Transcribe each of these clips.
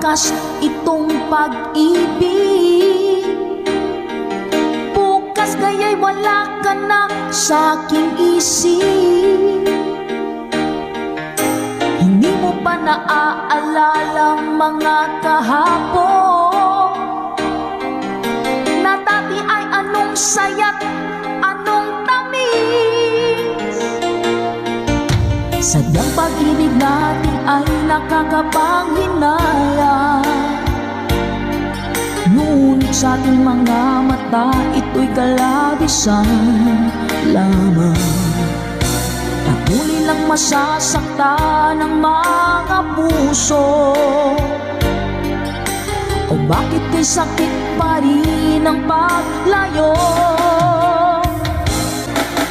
wakas itong pag-ibig. Bukas kaya'y wala ka na sa aking isip. Hindi mo pa naaalala mga kahapon na dati ay anong saya't anong tamis. Sadyang pag-ibig natin ay nakakapanghinala, ngunit sa ating mga mata ito'y kalabisan lamang. Patuloy lang masasaktan ng mga puso. O bakit kay sakit pa rin ang paglayo?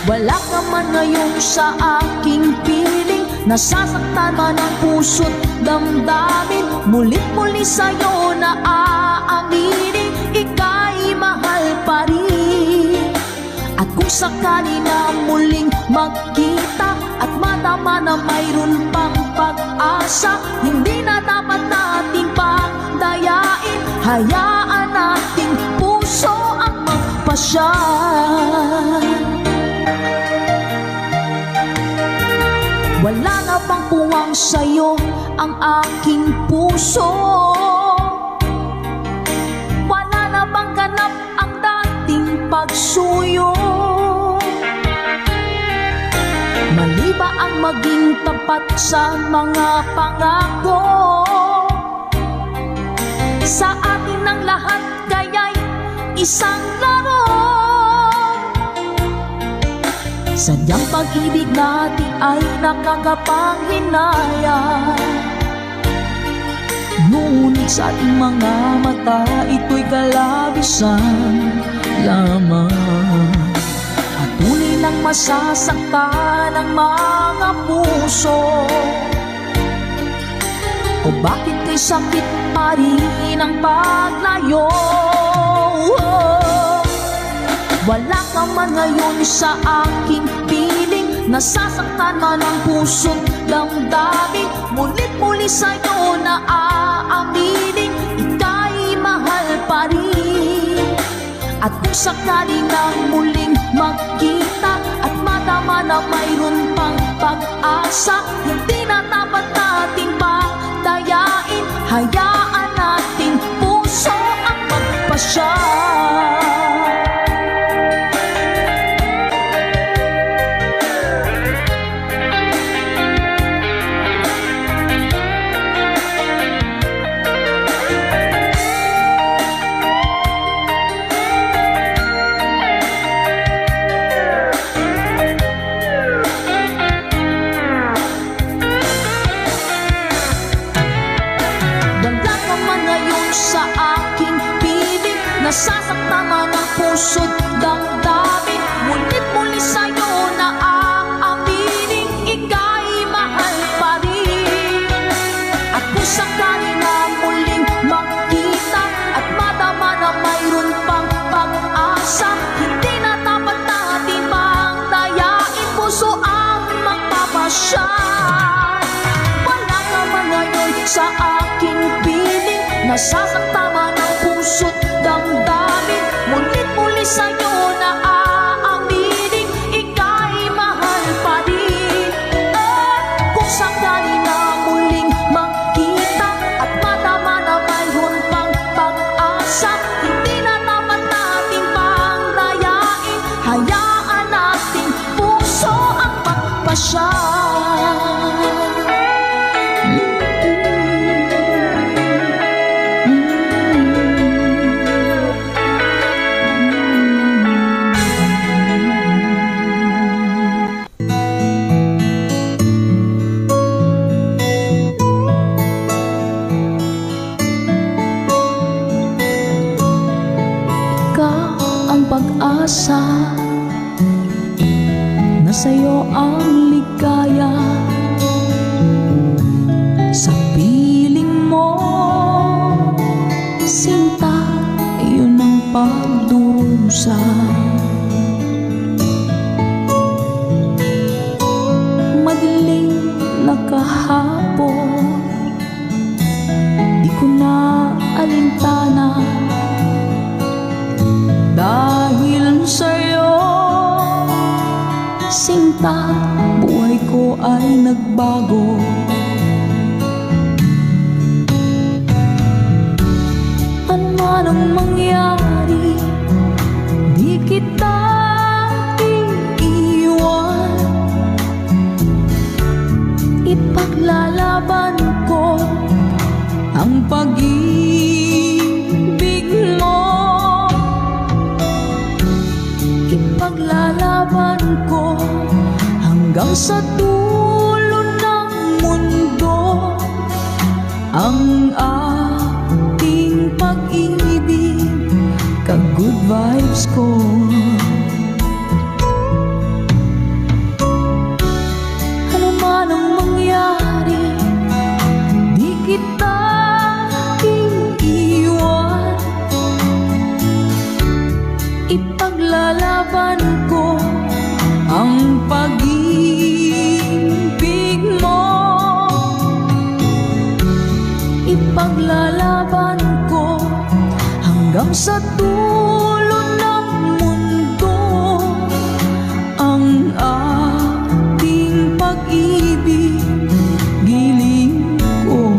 Wala ka man ngayon sa aking piling, nasasaktan man ang puso't damdamin. Mulit-muli sa'yo na aaminin, ika'y mahal pa rin. At kung sakali na muling magkita at madama na mayroon pang pag-asa, hindi na dapat nating pagdayain. Hayaan nating puso ang magpasya. Wala na bang puwang sa'yo ang aking puso? Wala na bang ganap ang dating pagsuyo? Mali ba ang maging tapat sa mga pangako? Sa atin ang lahat kaya'y isang laro. Sadyang pag-ibig natin ay nakakapanghinaya, ngunit sa ating mga mata ito'y kalabisan lamang. Patuloy lang masasaktan ang mga puso. O bakit kay sakit pa rin ang paglayo? Wala ka man ngayon sa aking piling, nasasaktan man ang puso't damdamin. Mulit-muli sa'yo na aaminin, ika'y mahal pa rin. At kung sakali na muling magkita at madama na mayroon pang pag-asa, hindi na dapat nating pagdayain. Hayaan nating puso ang magpasya. Sa aking piling, nasasaktan man ang puso't damdamin. Mulit-muli sa'yo na aaminin, ika'y mahal pa rin. At kung sakali na muling magkita at madama na mayroon pang pag-asa, hindi na dapat natin pagdayain, puso ang magpapasya. Wala ka man ngayon sa aking piling, nasasaktan man ang puso't damdamin. Mulit-muli sa'yo na aaminin, ika'y mahal pa rin. At kung sakali na muling magkita at madama na mayroon pang pag-asa, hindi na dapat nating pagdayain. Hayaan nating puso ang magpasya. Pag-asa na sa'yo ang ligaya. Sa piling mo, sinta, yun ang pagdurusa. Madilim na kahapon, di ko na Kamusta? Buhay ko ay nagbago. Ano man ang mangyari, di kita iiwan. Ipaglalaban ko ang pag-ibig mo. Ipaglalaban ko hanggang sa dulo ng mundo ang ating pag-ibig, ka-good vibes ko. Ano man ang mangyari, di kita iiwan. Ipaglalaban ko ang pag-ibig mo. Ipaglalaban ko hanggang sa dulo ng mundo ang ating pag-ibig, giling ko.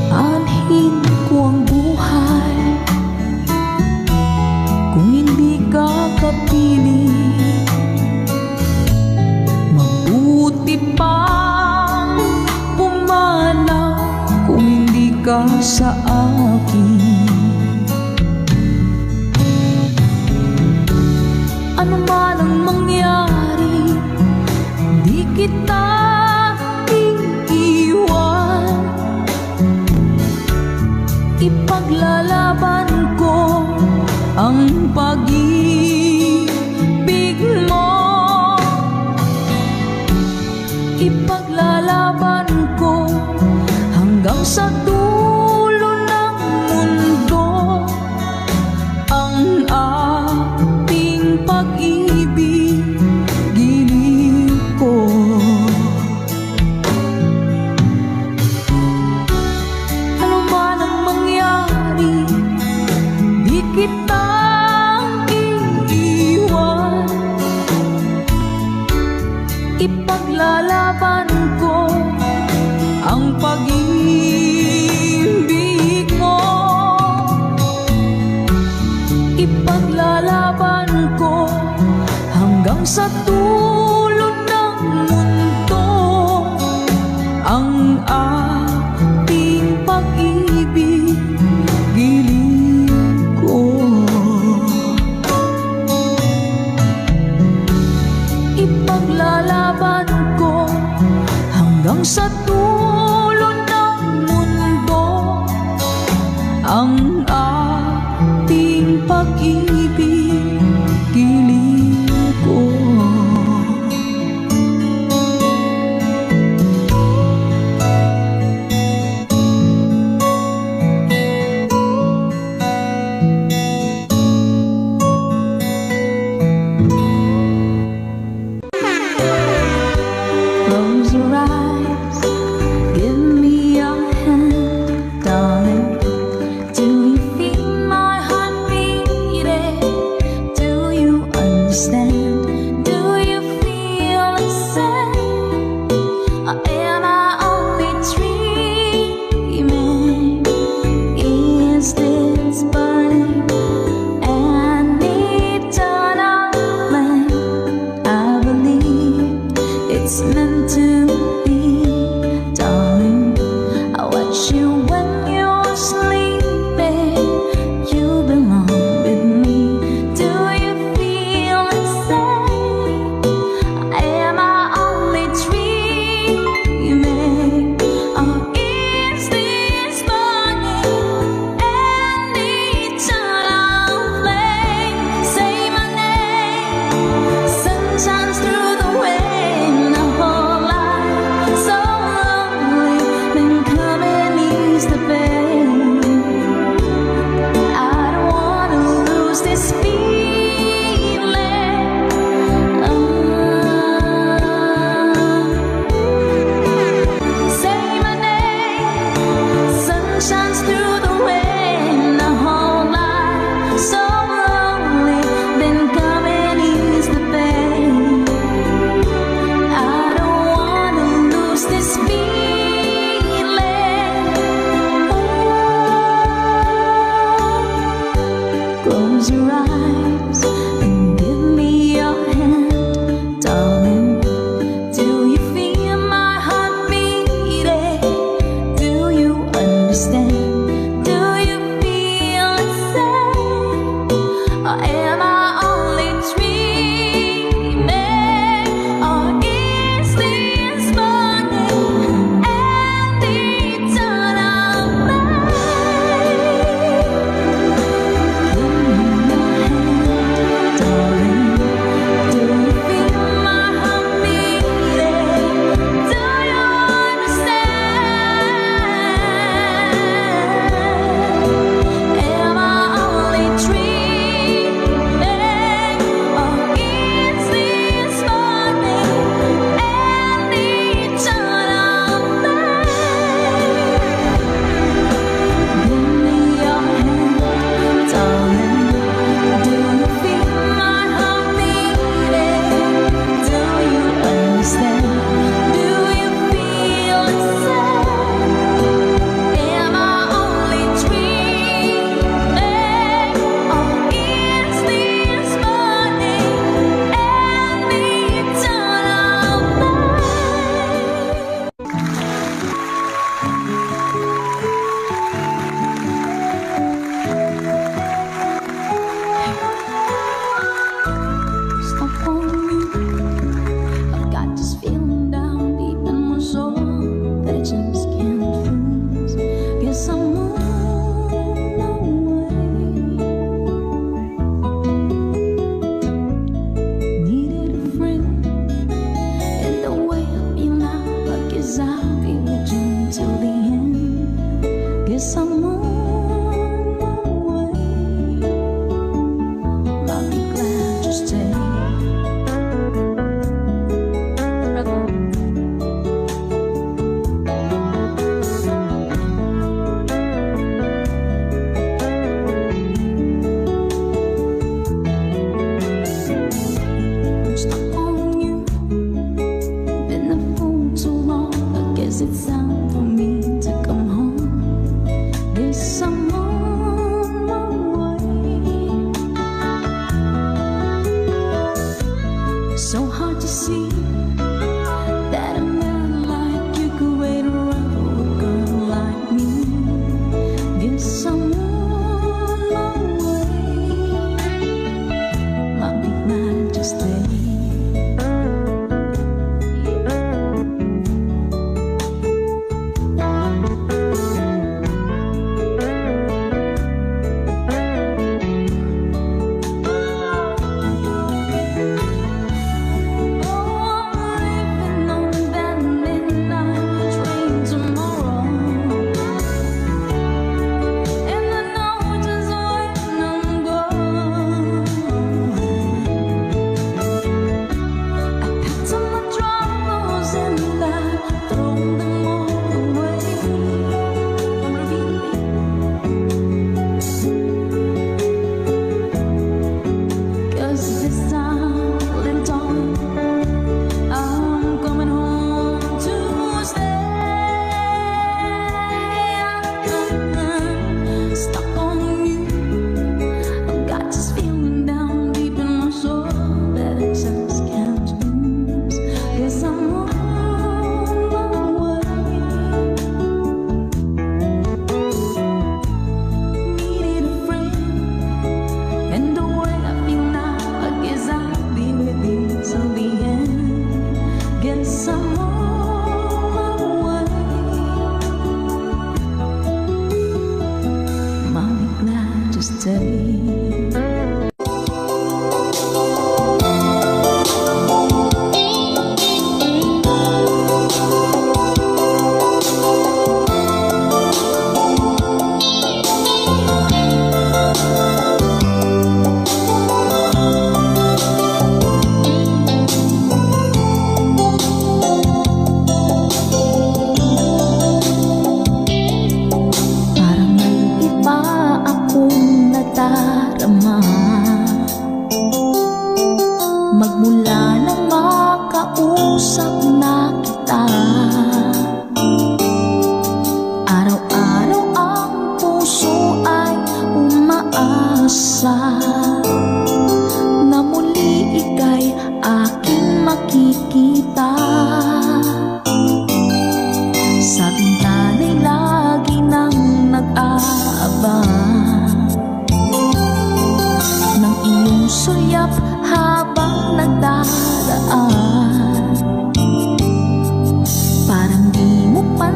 Anhin ko ang buhay kung hindi ka kapili. Mabuti pang pumanaw kung hindi ka sa akin. Ano man ang mangyari, di kita iiwan. Ipaglalaban ko ang pag-ibig mo. Ipaglalaban ko hanggang sa dulo ng mundo ang ating pag-ibig, giling ko. Ano man ang mangyari, di kita iiwan. Ipaglalaban ko ang pag-ibig mo. Ipaglalaban ko hanggang sa dulo ng mundo ang ating pag-ibig, giling ko. Ipaglalaban ko hanggang sa dulo ng mundo ang ating pag-ibig, giling ko. Close your eyes, give me your hand, darling. Do you feel my heart beating? Do you understand? Do you feel the same? Or am I only dreaming? Is this burning an eternal flame? I believe it's meant to be, darling. I watch you when you're sleeping. You belong with me. Do you feel the same? Am I only dreaming? Or is this burning an eternal flame? Say my name. Sun shines through the rain. The whole life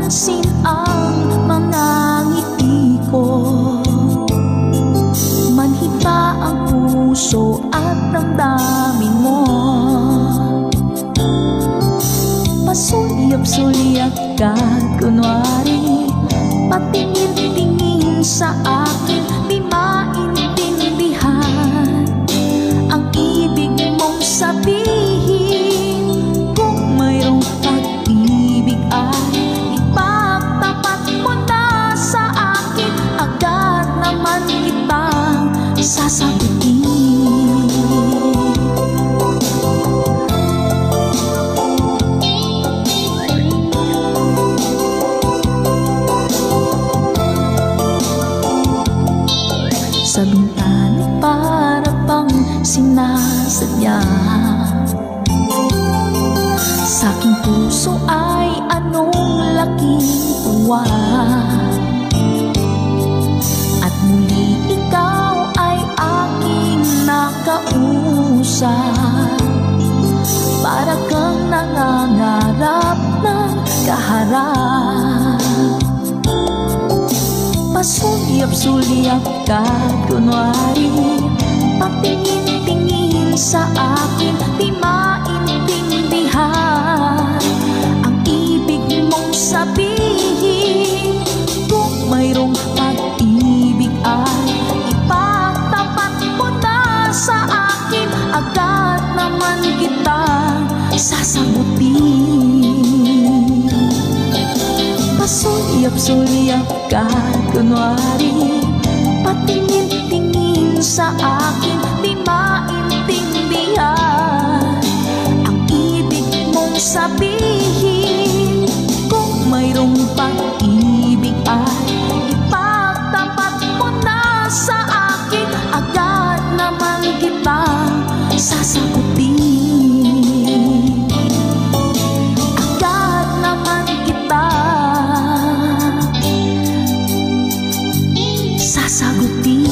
mapansin ang mga ngiti ko. Manhita ang puso at damdamin mo. Pasulyap-sulyap ka, kunwari patingin-tingin sa akin. Di maintindihan ang ibig mong sabihin. Kung mayroong pag-ibig ay ipagtapat mo na sa akin. Agad naman kitang sasagutin. Sa bintana para bang sinasadya. Sa aking puso ay anong laking tuwa. At muli ikaw ay aking nakausap. Para kang nangangarap ng kaharap. Pasulyap-sulyap ka, kunwari patingin-tingin sa akin. Di maintindihan ang ibig mong sabihin. Kung mayroong pag-ibig ay ipagtapat mo na sa akin. Agad naman kitang sasagutin. Pasulyap-sulyap ka, kunwari patingin-tingin sa akin. Di maintindihan ang ibig mong sabihin. Kung mayroong pag-ibig ay ipagtapat mo na sa akin. Agad naman kitang sasagutin. Agad naman kitang sasagutin.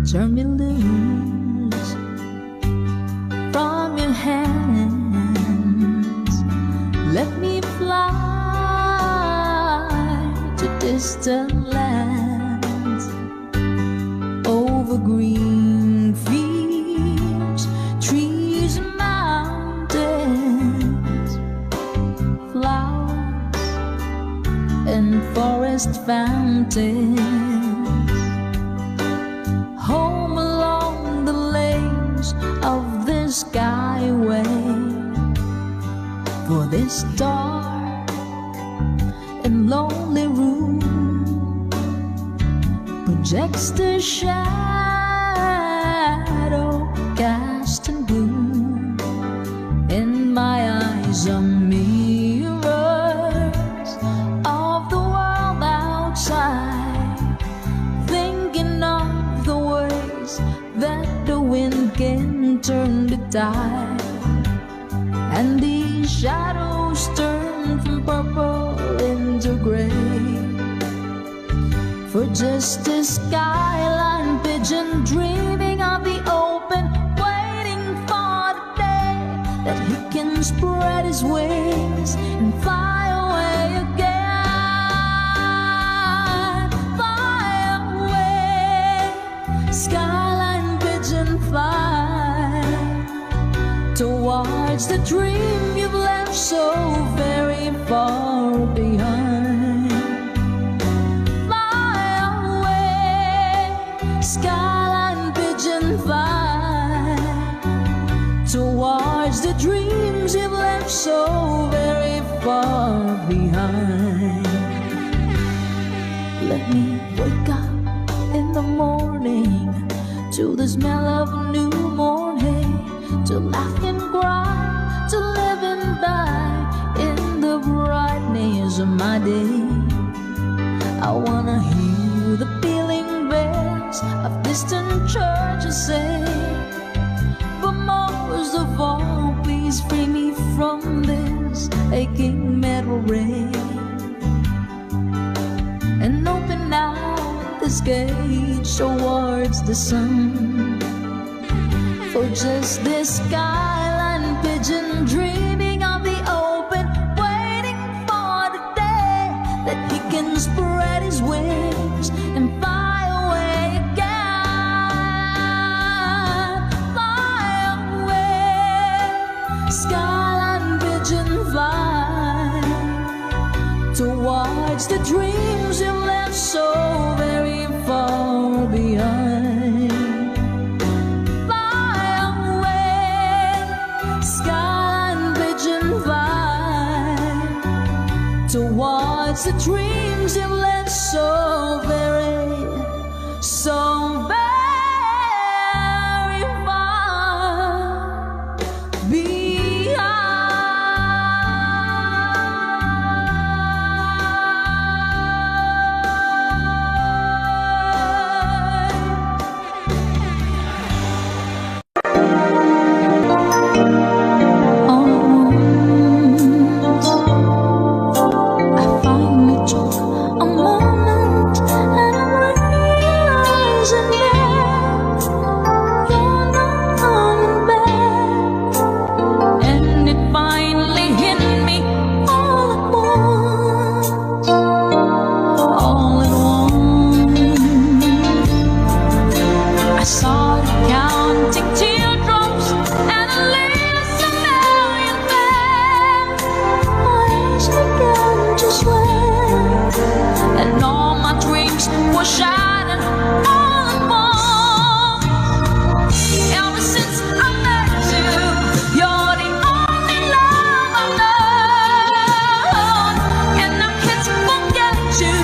Turn me loose from your hands. Let me fly to distant lands, over green fields, trees and mountains, flowers and forest fountains. Home along the lanes of the skyway. For this dark and lonely room projects the shadow cast in gloom. In my eyes are mirrors of the world outside, thinking of the ways that the wind can turn the tide. And these shadows turn from purple into gray. For just a skyline pigeon dreaming of the open, waiting for the day that he can spread his wings and fly away again. Fly away, skyline pigeon, fly towards the dream you've left so very far behind. Fly away, skyline pigeon, fly towards the dreams you've left so very far behind. Let me wake up in the morning to the smell of new morning, to laugh and cry, to live and die in the brightness of my day. I wanna hear the pealing bells of distant churches say, but most of all, please free me from this aching metal ray, and open out this gate towards the sun. For just this skyline pigeon dreaming of the open, waiting for the day that he can spread his wings and fly away again. Fly away, skyline pigeon, fly towards the dreams you left so very far behind. Fly away, skyline pigeon, fly towards the dreams you left so very far shining all at once. Ever since I met you, you're the only love I've known, and I can't forget you.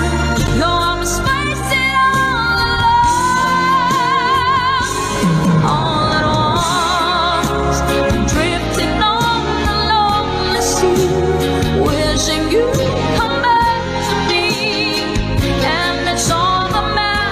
You're my space it all at once. I'm drifting on the lonely sea, wishing you'd come back to me, and it's all the matter.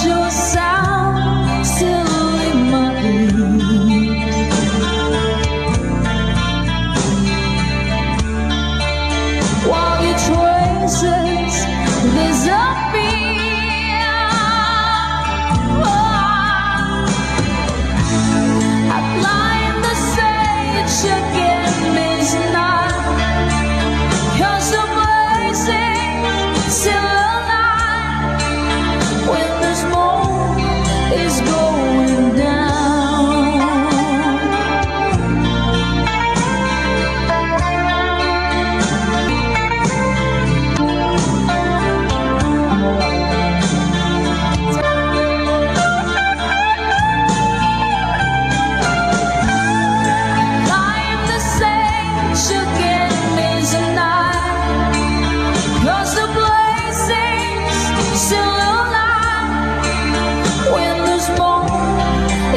your sound still in my ears. While your traces disappear, I climb the stage again this night, 'cause the blazing still alive when the smoke is going down. Climb the stage again this night, 'cause the blazing's still alive when the smoke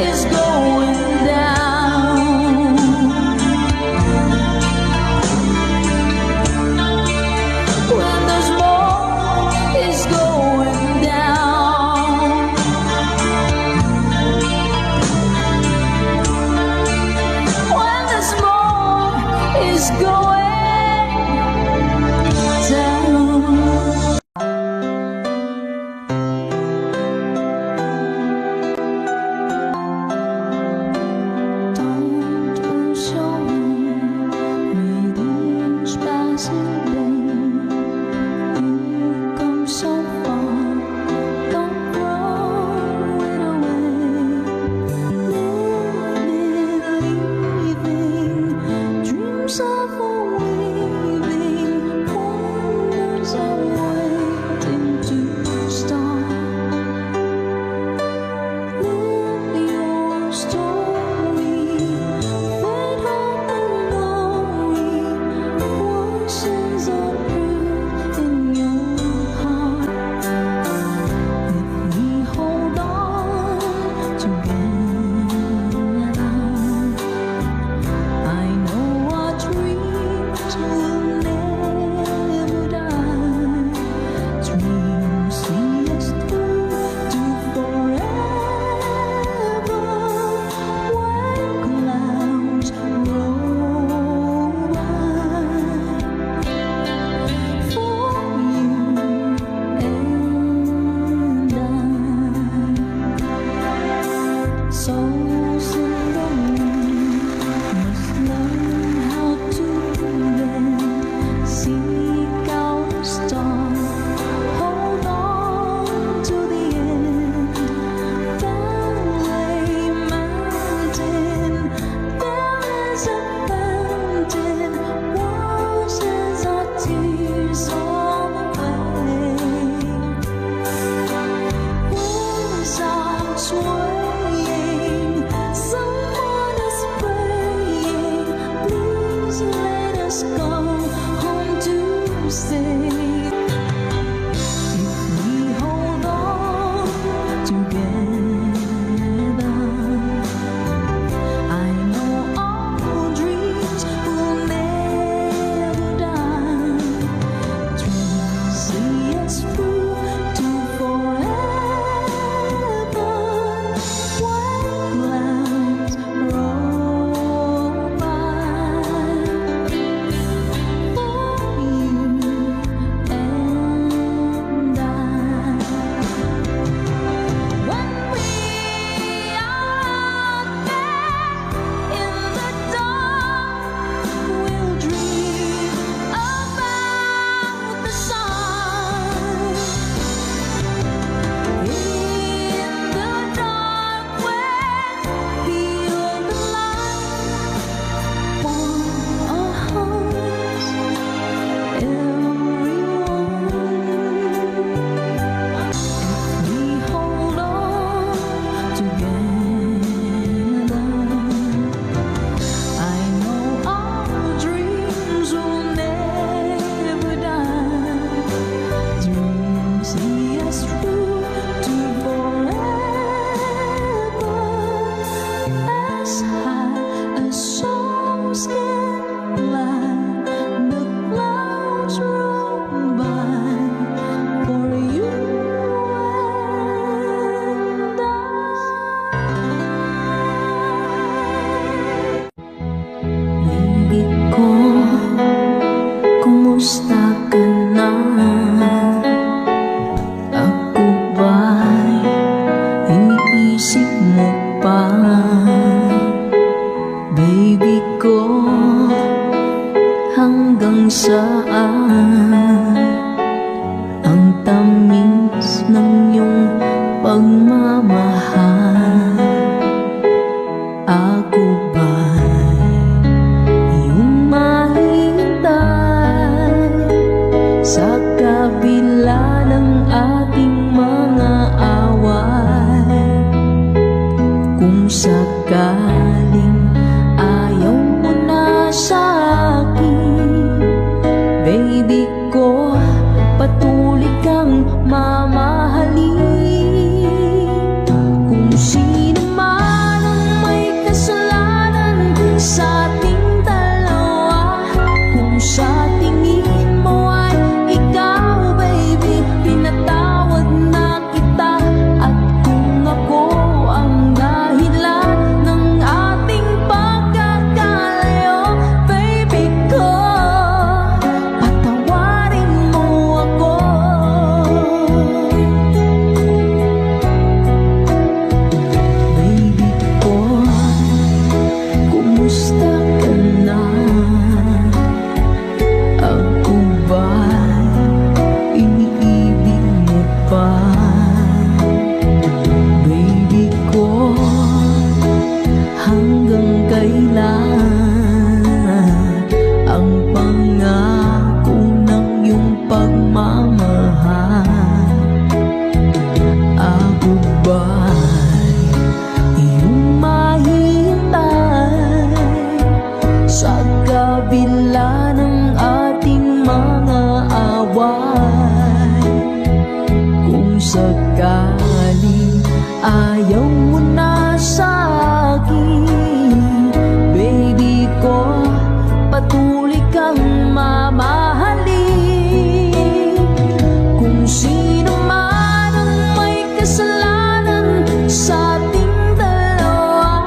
is going down. When the smoke is going down. When the smoke is going down. Don't lose your mind with each passing day. You've come so far, don't throw it away. Living dreams of a weaving, wonders are waiting to start. Live your story, fate, hope, and glory. Voices are brewed in your heart. If we hold on together, I know our dreams will never die. Dreams see us through to forever. When clouds roll by, for you and I. Souls in the wind must learn how to bend. Seek out a star, hold on to the end. Valley mountain, there is a fountain, washes our tears all away. Winds are swaying, someone is praying. Please let us go home to stay. If we hold on together, I know our dreams will never die. Dreams see us through to forever. When clouds roll by, for you and I. When we are there in the dark, we'll dream about the sun. In the dark, we'll feel the light. Want our hearts, everyone. We hold on together. I know our dreams will never die. Dreams see us through to forever. As high as souls can fly, the clouds roll by for you saan ang tamis ng iyong pagmamahal. Ako ba'y iyong mahintay sa kabila ng ating mga away? Kung sakaling ayaw mo na sa'kin, baby ko, patuloy kang mamahalin. Kung sino man ang may kasalanan sa ating dalawa, kung sa tingin mo ay ikaw, baby, pinatawad na kita. At kung ako ang dahilan ng ating pagkakalayo, baby ko, patawarin mo ako. Baby ko, kumusta ka na? Ako ba'y iniibig mo pa? Baby ko, hanggang kailan ang pangako ng iyong pagmamahal? Ako ba'y iyong mahintay sa kabila ng ating mga away? Kung sakaling ayaw mo na sa'kin, baby ko, patuloy kang mamahalin. Kung sino man ang may kasalanan sa ating dalawa,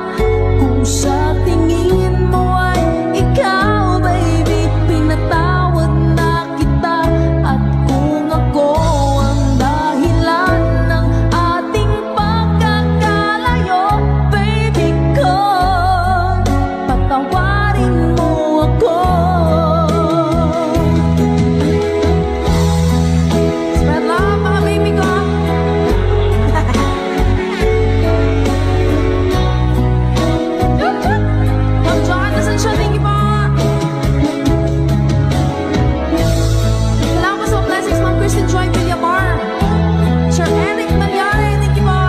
kung sa tingin mo ay ikaw, baby, pinatawad na kita. At kung ako ang dahilan ng ating pagkakalayo, baby ko, patawarin mo ako. Spread love, mga baby ko. Ma'am John, nasan siya? Thank you po. Salamat po sa blessings, Ma'am Kristen Joy Villamar. Sir Eric Malyare, thank you po.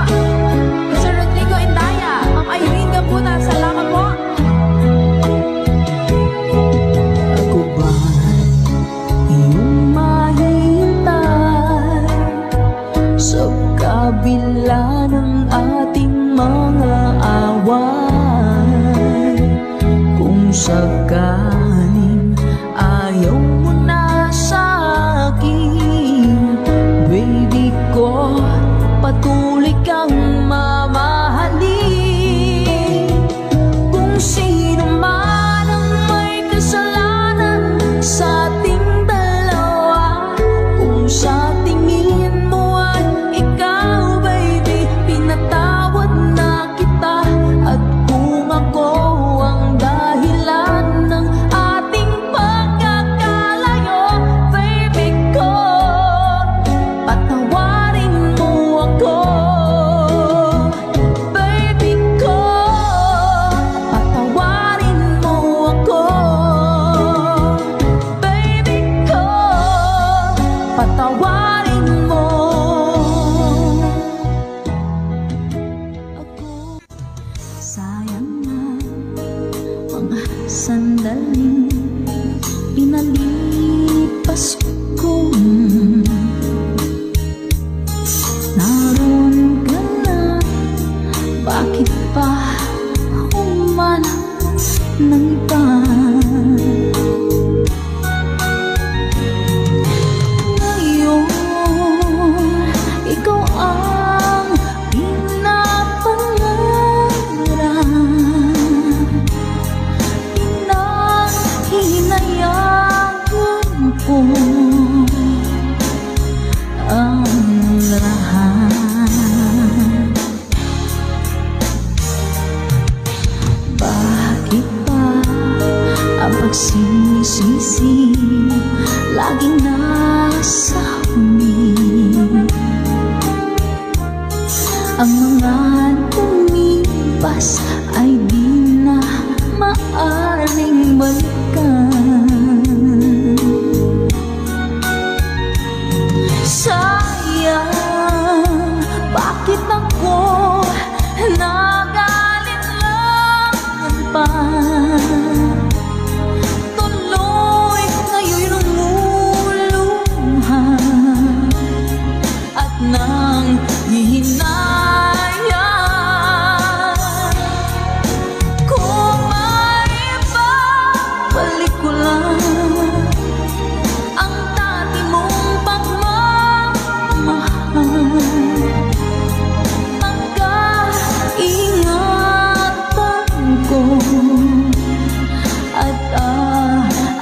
Sir Rodrigo Indaya, Ma'am Irene Gabuna, salamat po. Ako ba'y iyong mahintay sa kabila ng ating mga away? Kung sakaling ayaw mo na sa'kin, baby ko, patuloy kang mamahalin. Kung sino man ang may kasalanan sa ating dalawa, kung sa tingin mo ay ikaw, baby, pinatawad na kita. At kung ako ang dahilan ng ating pagkakalayo, baby ko, patawarin mo ako. Baby ko, patawarin mo ako. Baby ko, patawarin mo ako. Sayang na mga sandaling pinalipas ko. Naroon ka na, bakit pa humanap ng iba? Ngayon, ikaw ang pinapangarap, hinahinayagan ko ang lahat. Bakit pa ang pagsinisisi laging nasa huli. Ang mga lumipas ay di na maaring balikan. Sayang, bakit ako nag-alinlangan pa? Tuloy ngayon'y lumuluha at nang hihinaya. Kung may babalik ko lang ang dati mong pagmamahal, pagkaingatan ko at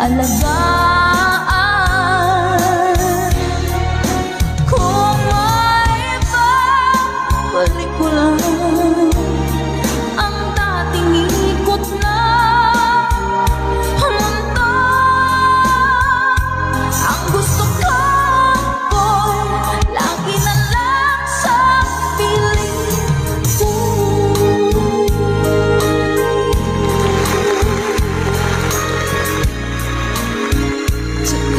alagaan. Kung may babalik ko lang ang dating ikot na mundo, ang gusto ko lagi na lang sa piling ko.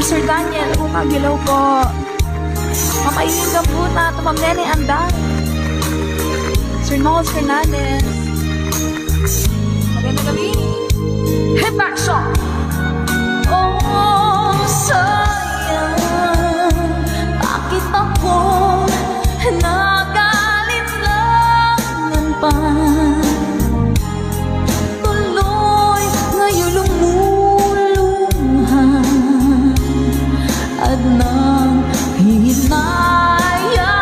Sir Daniel, umagilaw po. Mamainin ka po na tumam Nene Anday. Sir Noel Fernandez. Magandang gabi. Hit back shot! Oh, sayang, bakit ako nag-alinlangan pa? Tuloy ngayon lumuluha at nang hihinaya.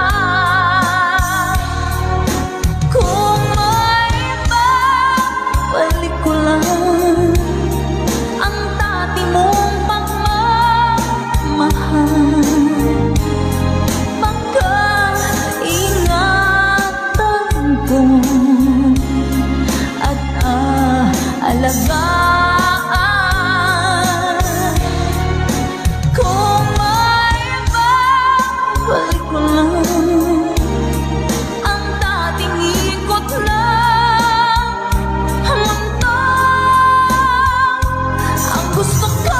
Kung may babalik ko lang ang dati mong pagmamahal, pagkaingatan ko at alagaan. Kung may babalik ko lang ang dating ikot na mundo, ang gusto ko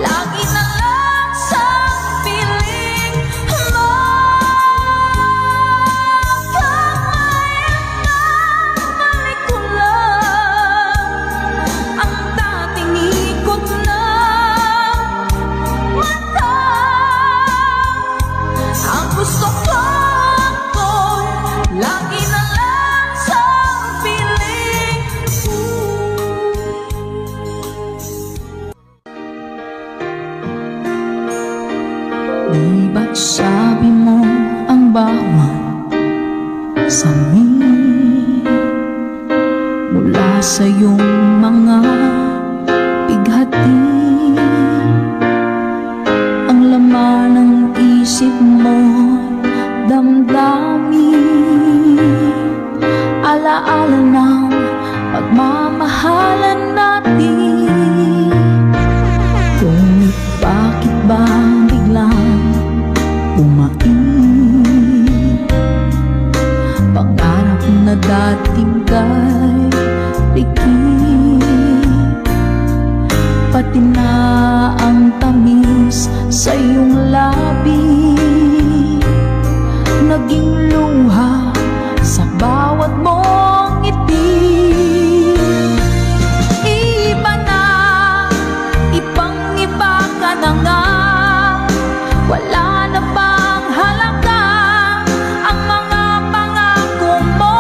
lagi na lang sa piling mo. Kung may babalik ko lang ang dating ikot na mundo, ang gusto ko lagi na lang sa piling mo. Di ba't sabi mo ang bawat sa amin mula sa iyong mga bighati, ang laman ng isip mo, damdamin, alaala ng pagmamahalan natin. Ngunit bakit ba biglang umain? Pangarap na dating kay likid, pati na ang tamis sa iyong labi naging luha sa bawat mong ngiti. Iba na, ibang-iba ka na nga, wala na bang halaga ang mga pangako mo?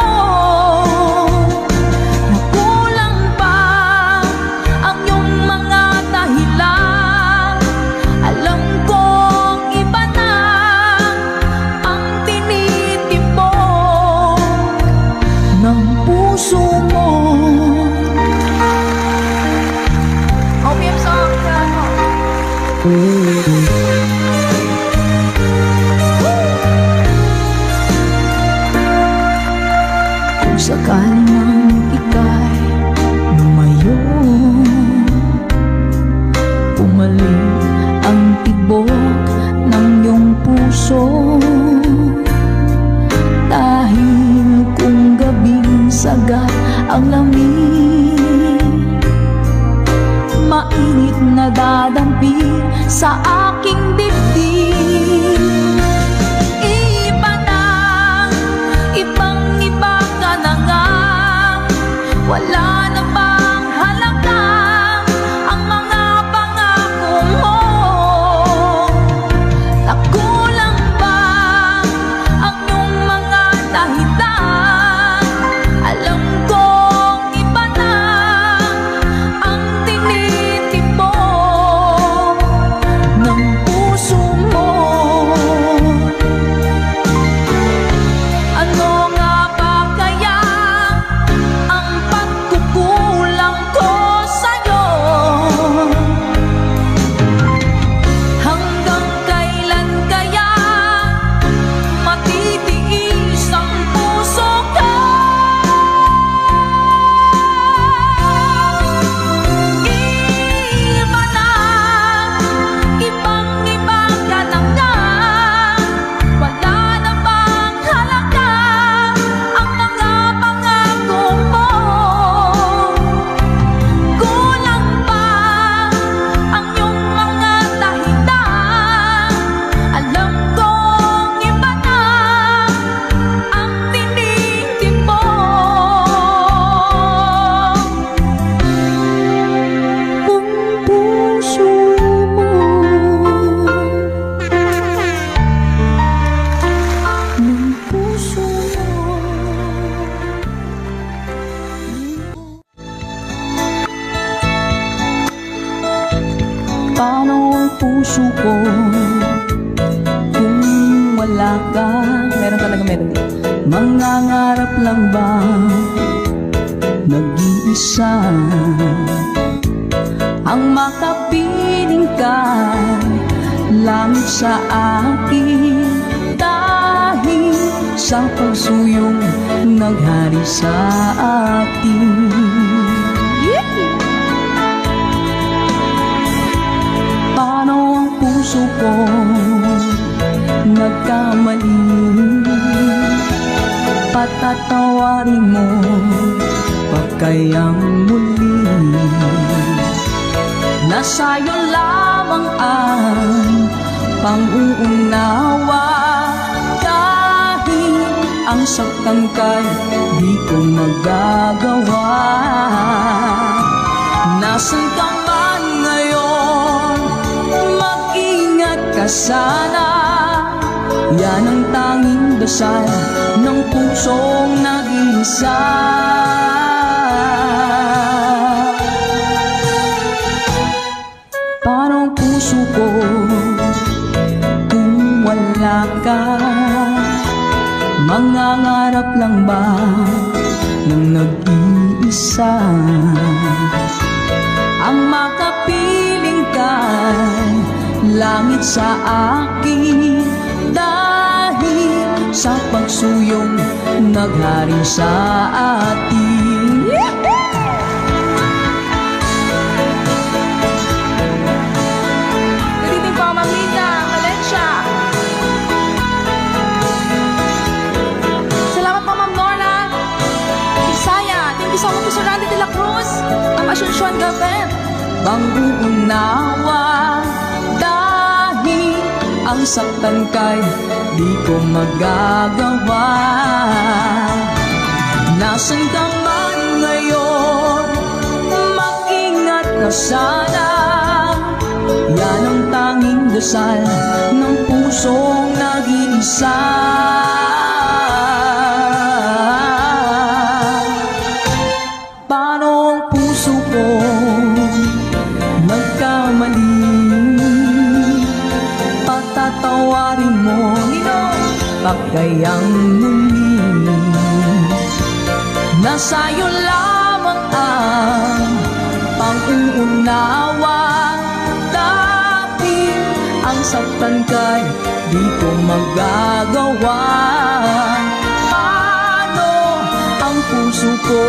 Nakulang pa ang iyong mga dahilan. Alam kong iba na ang tinitipon ng puso mo. OPM song ka, no? Kung sakaling ang ika'y lumayo, umalis sa aking dibdib. Iba na, ibang-iba ka na nga. Wala na bang halaga ang mga pangako mo? Nakulang ba ang iyong mga dahilan? Alam kong iba na ang tinitipon ng puso mo. Ano nga ba kaya ang pagkukulang ko sa'yo? Hanggang kailan kaya matitiis ang puso ko? Iba na, ibang-iba ka na nga. Wala na bang halaga ang mga pangako mo? Kulang ba ang iyong mga dahilan? Alam kong iba na ang tinitipon ng puso mo. Ng puso mo. Paano ang puso ko kung wala ka? Meron talaga melody. Mangangarap lang ba nag-iisa ang makapiling ka langit sa akin? Dahil sa pagsuyong naghari sa atin. Paano ang puso ko nagkamali? Patatawarin mo pa kayang muli? Nasa'yo lamang ang pang-uunawa. Dahil ang saktan ka'y di ko magagawa. Nasaan ka man ngayon, mag-ingat ka sana. Yan ang tanging dasal ng pusong nag-iisa. Paano ang puso ko kung wala ka? Mangangarap lang ba ng nag-iisa ang makapiling kay langit sa akin? Dahil sa pagsuyong naghari sa atin. Good evening po, Ma'am Linda Valencia. Salamat po, Ma'am Norna Isaya. Thank you so much po, Sir Randy de la Cruz. Ma'am Asuncion Gaben. Bang uunawa dahil ang saktan kay di ko magagawa. Nasaan ka man ngayon, mag-ingat ka sana. Yan ang tanging dasal ng pusong nag-iisa. Paano ang puso ko nagkamali? Patatawarin mo pa kayang muli? Nasa'yo lamang ang pang-uunawa. Dahil ang saktan kay di ko magagawa. Paano ang puso ko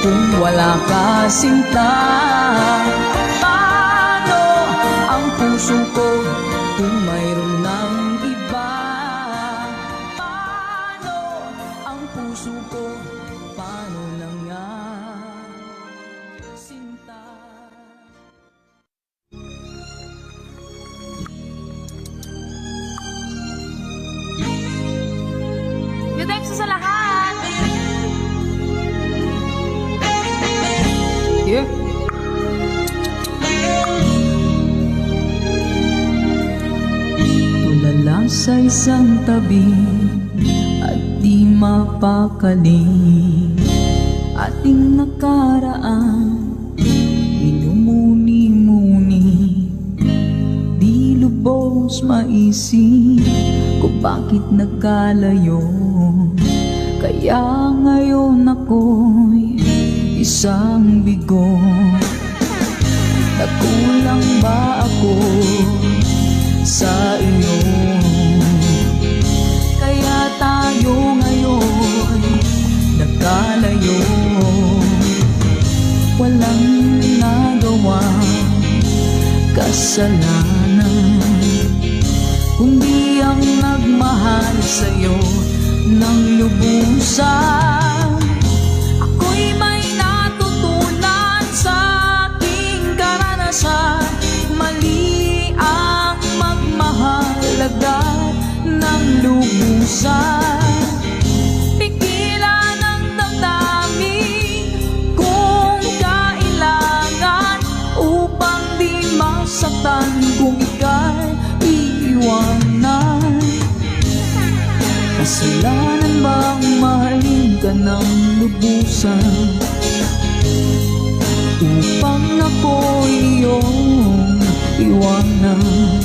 kung wala ka, sinta? Paano ang puso ko kung mayroon ng iba? Paano ang puso ko? Paano na nga, sinta? Dedexo sa lahat! Yeah. Tulala sa isang tabi at di mapakali, ating nakaraan minumuni-muni, di lubos maisip kung bakit nagkalayo. Kaya ngayon ako'y isang bigo. Nagkulang ba ako sa iyo? Kaya tayo ngayon nagkalayo. Walang nagawa kasalanan, kundi ang nagmahal sa'yo ng lubusan. Ako'y may natutunan sa aking karanasan. Mali ang magmahal agad ng lubusan. Pigilan ang damdamin kung kailangan, upang di masaktan kung ika'y iiwanan. Kasalanan bang mahalin ka ng lubusan, upang ako'y iyong iwanan?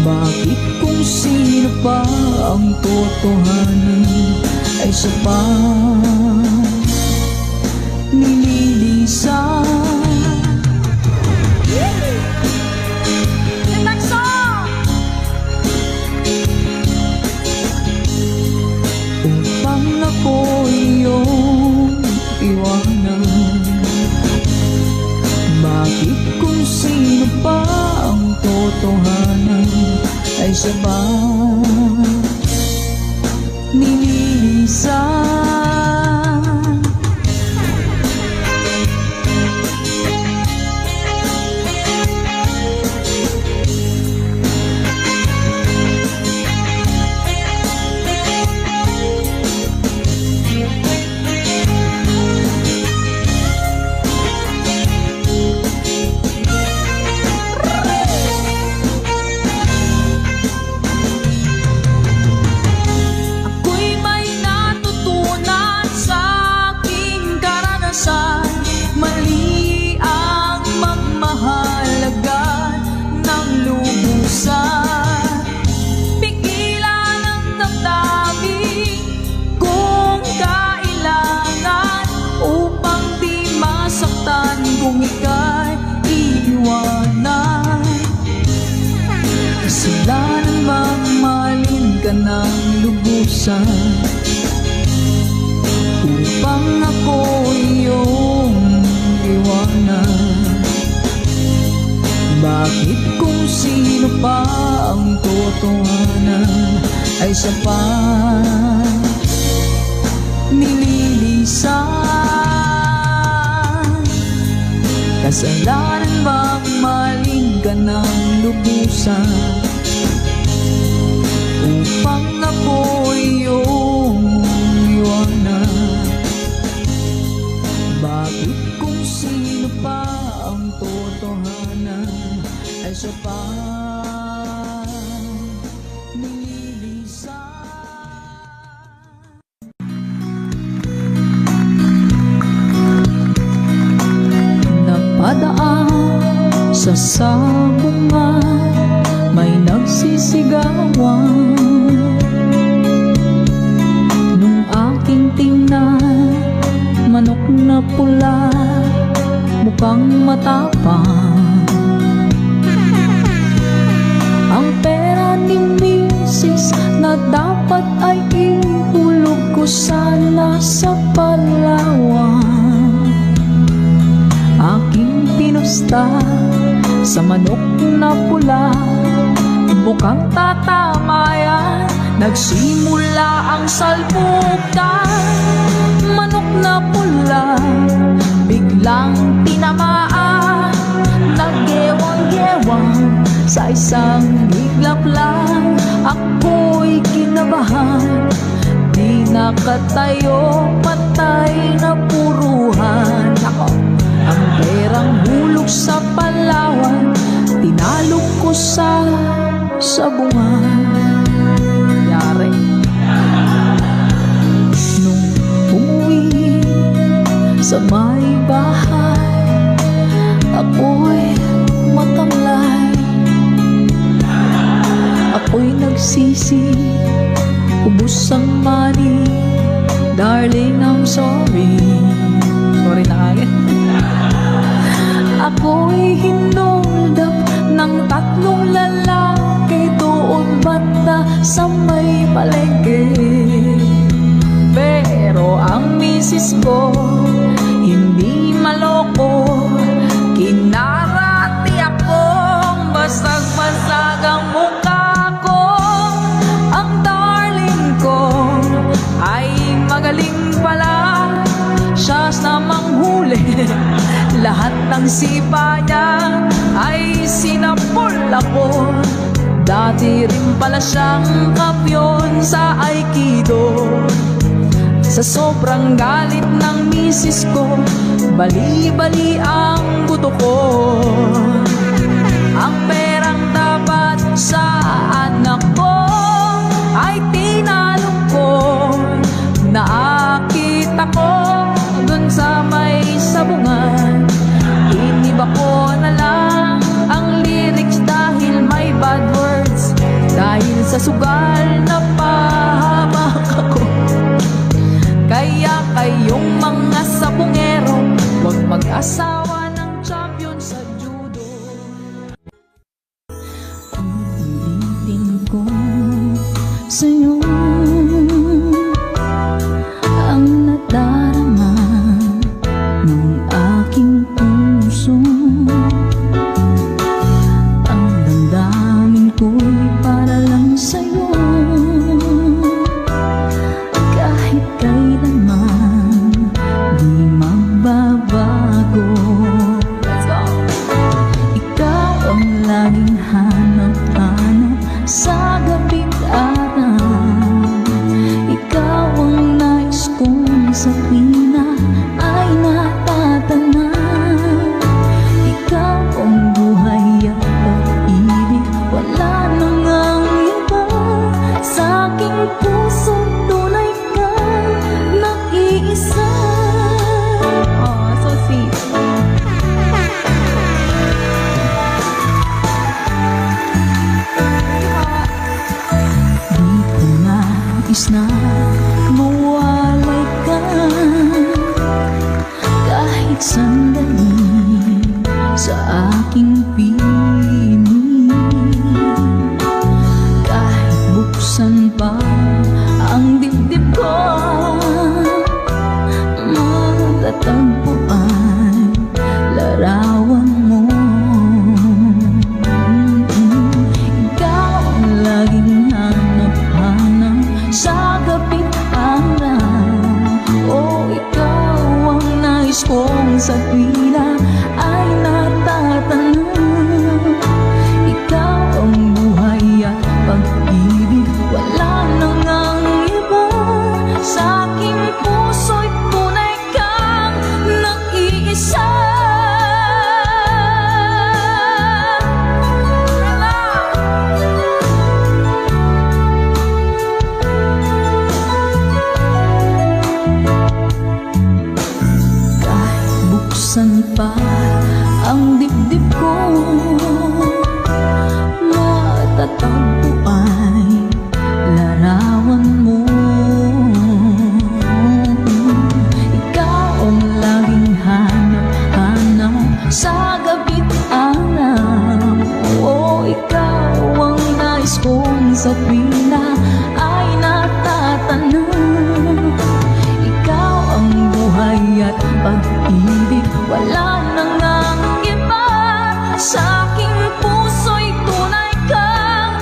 Bakit kung sino pa ang totohanan ay sa nililisan? Upang ako'y iyong iwanan. Bakit kung sino pa ang totohanan ay siya ba nililisan? Kung ika'y iiwanan, kasalanan bang mahalin ka ng lubusan, upang ako'y iyong iwanan? Bakit kung sino pa ang totohanan ay siya pa nililisan? Kasalanan bang mahalin ka ng lubusan, upang ako'y iyong iwanan? Bakit kung sino pa ang totohanan ay siya pa nililisan? Napadaan sa sabungan, may nagsisigawan. Nung aking tingnan, manok na pula, mukhang matapang. Ang pera ni Mrs. na dapat ay ihulog ko sana sa Palawan. Aking pinusta sa manok na pula, mukhang tatama yan. Nagsimula ang salpukan. Manok na pula biglang tinamaan, naggewang-gewang sa isang iglap lang. Ako'y kinabahan, di nakatayo, patay na puruhan. Ako, ang perang hulog sa Palawan, tinalog ko sa sabungan. Yari. Nung umuwi sa may bahay, ako'y matamlay. Ako'y nagsisi, ubos ang money. Darling, I'm sorry. Sorry na agad. Ako'y hinoldap ng 3 lalaki doon banda sa may palengke. Pero ang misis ko hindi maloko, kinarati akong basag-basag ang mukha ko. Ang darling ko ay magaling pala, siya sa manghuli. Lahat ng sipa niya ay sinapol ako. Dati rin pala siyang kampiyon sa Aikido. Sa sobrang galit ng misis ko, bali-bali ang buto ko. Ang perang dapat sa anak ko ay tinalong ko. Nakita ko dun sa may sabungan. Iniba ko na lang ang lyrics dahil may bad words. Dahil sa sugal na pahamak ako. Kaya kayong mga sabungero, huwag mag-asawa ng champion sa judo. Ulitin ko sa'yo ang nadarama ng aking puso. Ang damdamin ko'y para lang sa'yo. Kahit kailanman di magbabago. Let's go! Ikaw ang laging hanap-hanap sa gabi't araw. Ikaw ang nais kong sa tuwina ay natatanaw. Ikaw ang buhay at pag-ibig, wala nang ang iba. Sa aking puso tunay kang nag-iisa. Oh, so sweet. Di ko nais na mawalay ka kahit sandali sa aking piling. Kahit buksan pa ang dibdib ko, matatagpuan larawan mo. Ikaw ang laging hanap-hanap sa gabi't araw. Oh, ikaw ang nais kong sa tuwina ay natatanaw. Ikaw ang buhay at pag-ibig, wala nang ang iba. Sa aking puso'y tunay kang nag-iisa. Kahit buksan pa ang dibdib ko, matatagpuan larawan mo. Ikaw ang laging hanap-hanap sa gabi't araw. Oh, ikaw ang nais kong sa tuwina ay natatanaw. Ikaw ang buhay at pag-ibig, wala nang ang iba. Sa aking puso'y tunay kang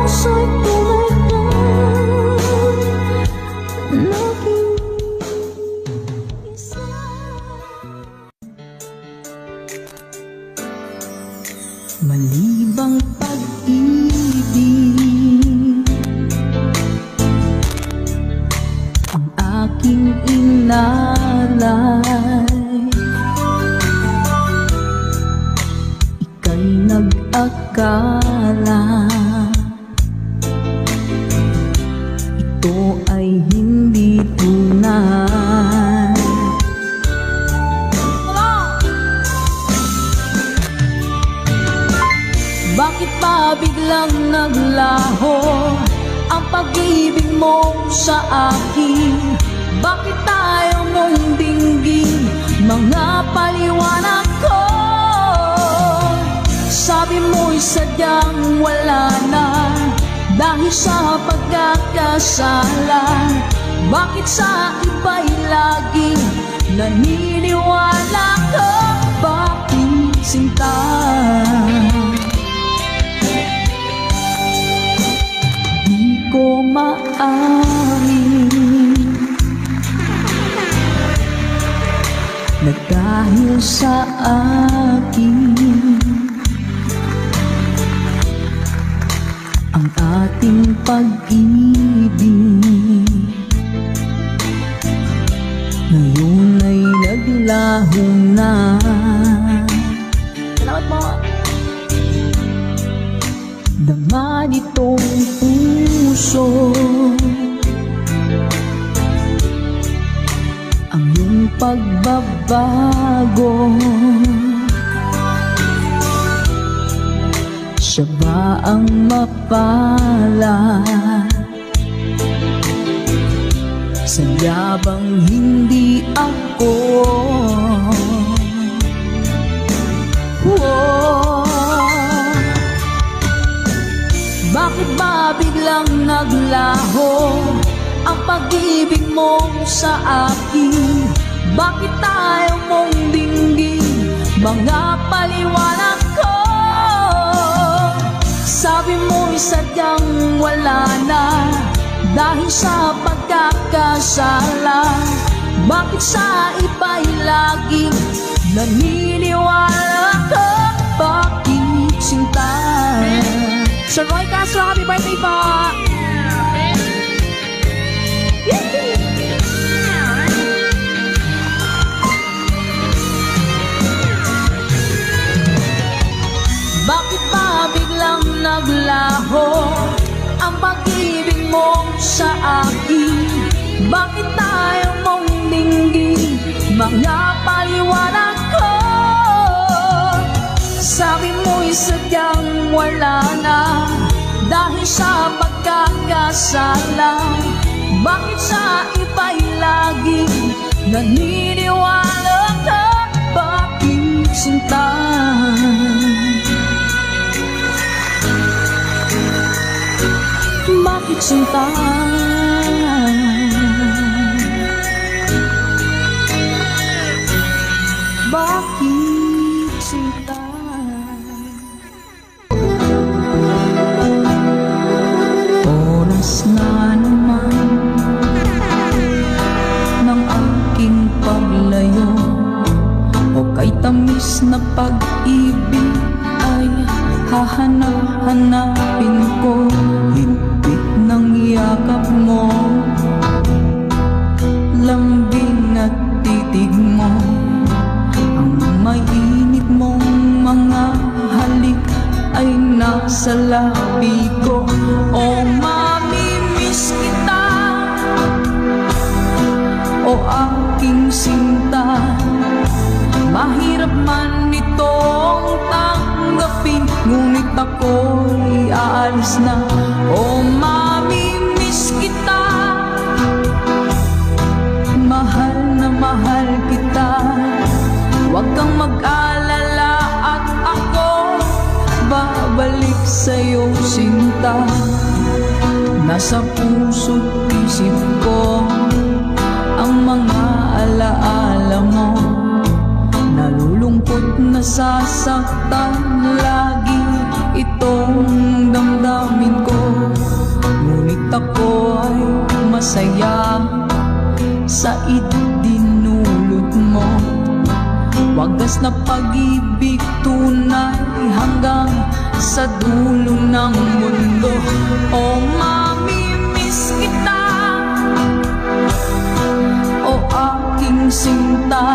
puso'y tunay na naging isa. Malibang pag-ibig ang aking inalay, ika'y nag-akala ito ay hindi tunay. Bakit pa biglang naglaho ang pag-ibig mo sa akin? Bakit tayo mong dinggin mga paliwanag ko? Sabi mo'y sadyang wala na dahil sa pagkakasala. Bakit sa iba'y laging naniniwala ka? Bakit sinta? Ko maamin na dahil sa akin ang ating pag-ibig ngayon ay naglaho na. Salamat po. Dama nitong puso ang iyong pagbabago. Siya ba ang mapala? Sadyabang hindi ako. Bakit ba biglang naglaho ang pag-ibig mo sa akin? Bakit tayo mong dinggin mga paliwanag ko? Sabi mo'y sadyang wala na dahil sa pagkakasala. Bakit sa iba'y laging naniniwala ka? Bakit sinta? Sir Roy Castro, happy birthday po! Bakit ba biglang naglaho ang pag-ibig mo sa akin? Bakit tayo mong dinggin mga paliwanag ko? Sabi mo'y sadyang wala na dahil sa pagkakasala. Bakit sa iba'y laging naniniwala ka? Bakit sinta? Bakit sinta? Bakit sinta? Oras na naman ng aking paglayo, o kay tamis na pag-ibig ay hahanap-hanapin ko. Higpit ng yakap mo, lambing at titig mo, ang mainit mong mga halik ay nasa labi ko. O mamimiss kita, o aking sinta, mahirap man itong tanggapin, ngunit ako'y aalis na. O mamimiss kita, mahal na mahal kita, huwag kang mag-alala at ako babalik sa'yo sinta. Nasa puso't isip ko ang mga alaala mo, nalulungkot, nasasaktan lagi itong damdamin ko. saya sa idinulot mo. Wagas na pag-ibig tunay hanggang sa dulo ng mundo. O mamimiss kita, o aking sinta.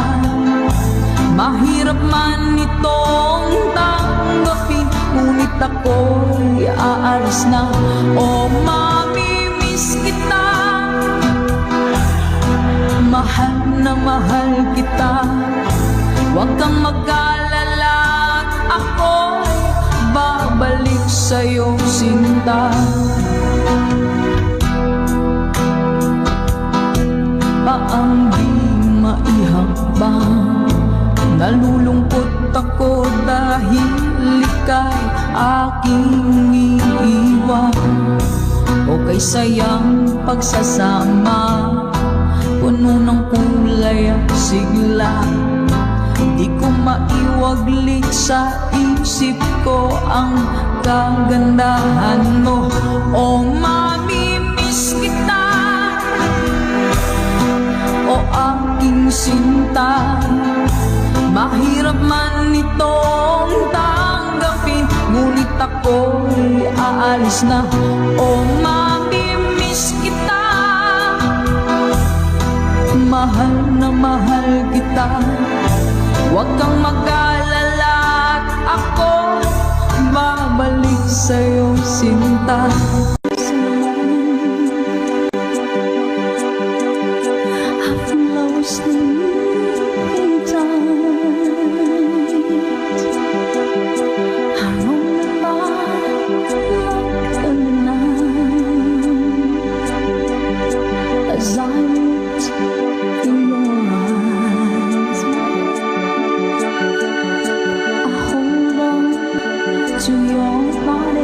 Mahirap man itong tanggapin, ngunit ako'y aalis na. O mamimiss kita, mahal na mahal kita. Huwag kang mag-alala at ako'y babalik sa'yo, sinta. Paang di maihakbang, nalulungkot ako dahil ika'y aking iiwan. O kay sayang pagsasama, puno ng kulay at sigla. Di ko maiwaglit sa isip ko ang kagandahan mo. O mamimiss kita, o aking sinta. Mahirap man itong tanggapin, ngunit ako'y aalis na. O mamimiss kita, mahal na mahal kita. Huwag kang mag-alala at ako babalik sa'yo, sinta. I've lost the moving tide. I roll by like a night as I looked in your eyes. I hold on to your body.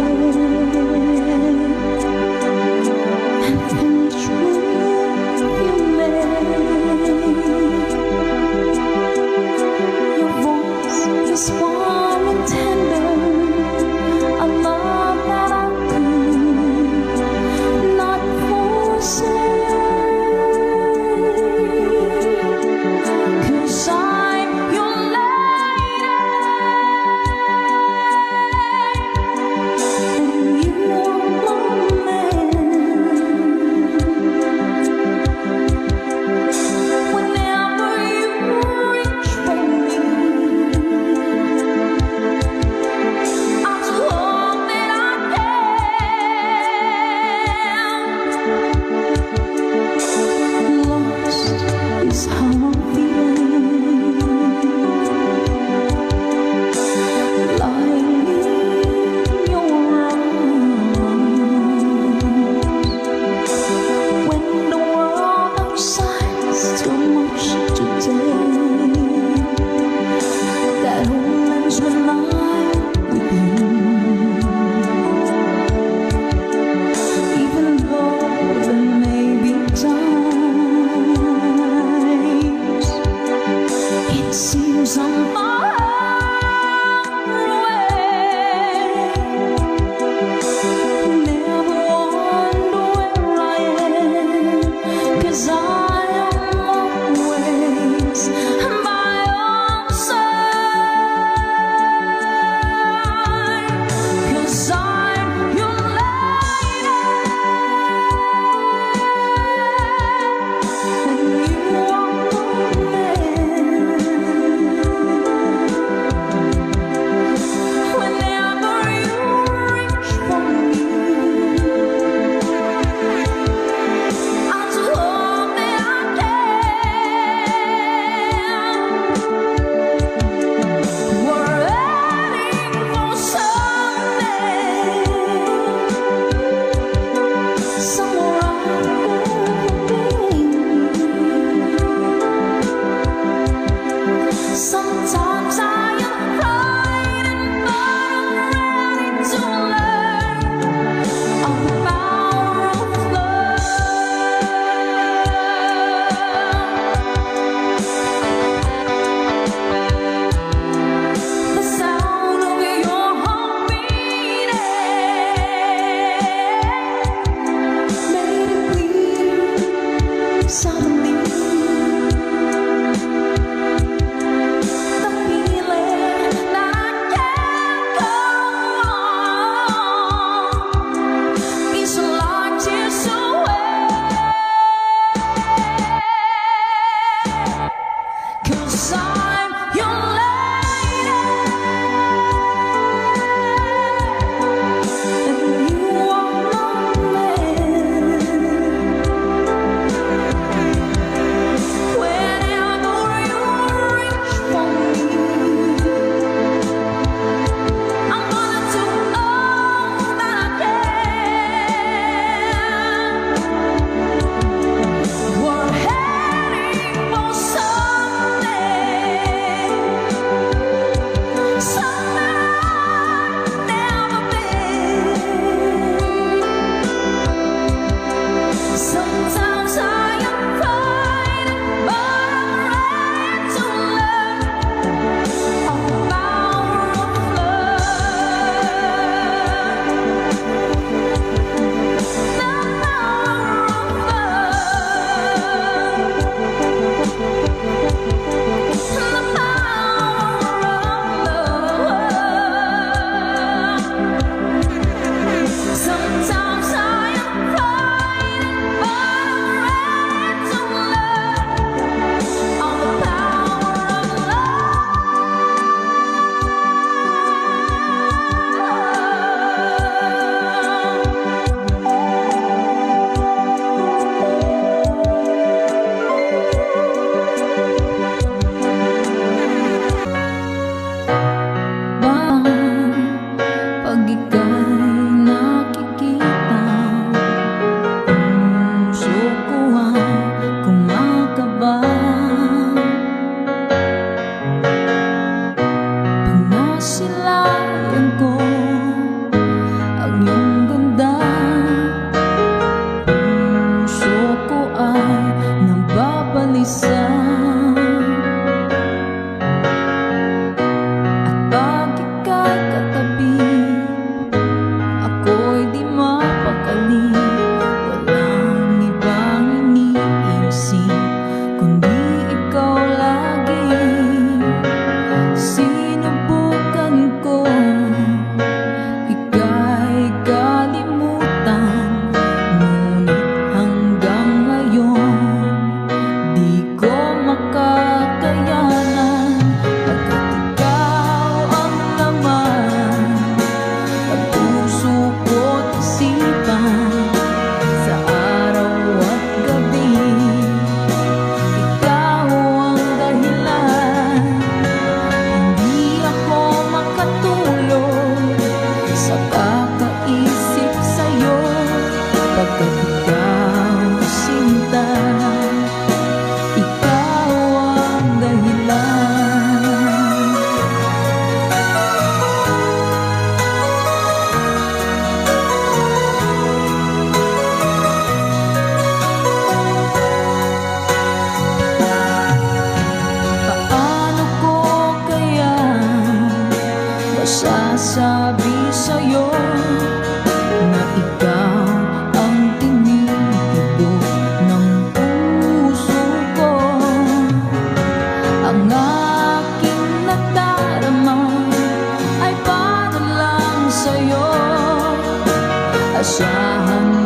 asahan